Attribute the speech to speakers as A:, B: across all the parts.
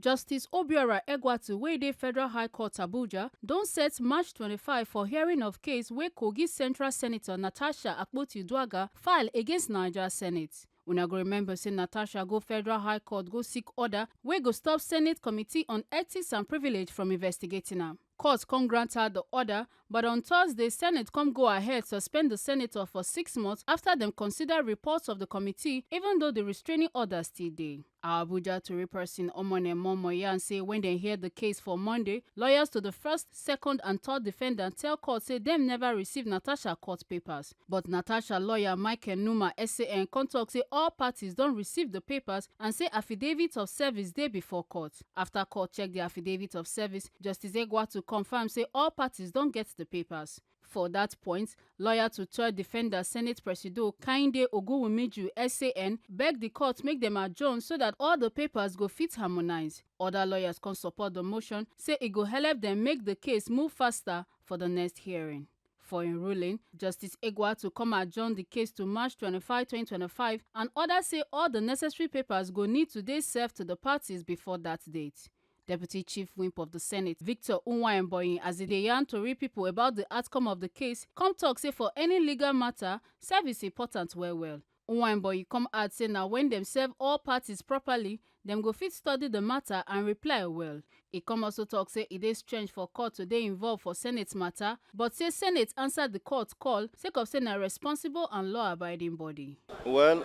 A: Justice Obiora Egwatu wey dey Federal High Court Abuja don set March 25 for hearing of case wey Kogi Central Senator Natasha Akpoti-Uduaghan file against Naija Senate. Una go remember say Natasha go Federal High Court go seek order wey go stop Senate Committee on Ethics and Privilege from investigating am. Court come grant her the order, but on Thursday, Senate come go ahead suspend the senator for 6 months after them consider reports of the committee, even though the restraining order still dey. Our Abuja Tori person Omone Momoyan say when they hear the case for Monday, lawyers to the first, second and third defendant tell court say them never receive Natasha court papers. But Natasha lawyer Michael Numa SAN come talk say all parties don't receive the papers and say affidavit of service dey before court. After court check the affidavit of service, Justice Egwatu confirm say all parties don't get the papers. For that point, lawyer to third defender Senate Presido Kainde Oguwumiju SAN beg the court make them adjourn so that all the papers go fit harmonize. Other lawyers can support the motion, say it go help them make the case move faster for the next hearing. For in ruling, Justice Egwatu come adjourn the case to March 25, 2025 and others say all the necessary papers go need to dey served to the parties before that date. Deputy Chief Whip of the Senate, Victor Unwaemboyin, as dey yarn tori people about the outcome of the case, come talk say for any legal matter, service important well. Unwaemboyin come add say na when dem serve all parties properly, dem go fit study the matter and reply well. E come also talk say e dey strange for court to dey involved for Senate matter, but say Senate answer the court call sake of say na responsible and law-abiding body.
B: Well,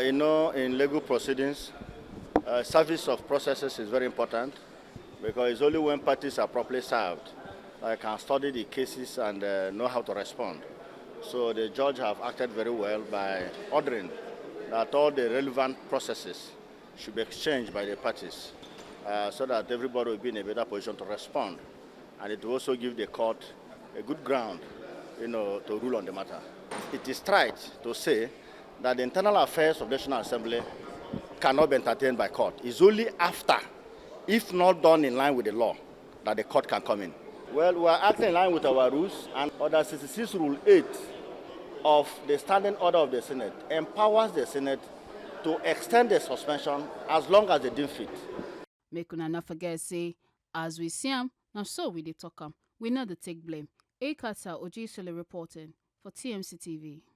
B: in legal proceedings, service of processes is very important. Because it's only when parties are properly served that I can study the cases and know how to respond. So the judge have acted very well by ordering that all the relevant processes should be exchanged by the parties so that everybody will be in a better position to respond. And it will also give the court a good ground, to rule on the matter. It is right to say that the internal affairs of the National Assembly cannot be entertained by court. It's only after, if not done in line with the law, that the court can come in. Well, we are acting in line with our rules, and Order 66 Rule 8 of the Standing Order of the Senate empowers the Senate to extend the suspension as long as they deem fit.
A: Make una not forget say, as we see am, now so we dey talk am. We know the take blame. Ekata Ojisole reporting for TMC TV.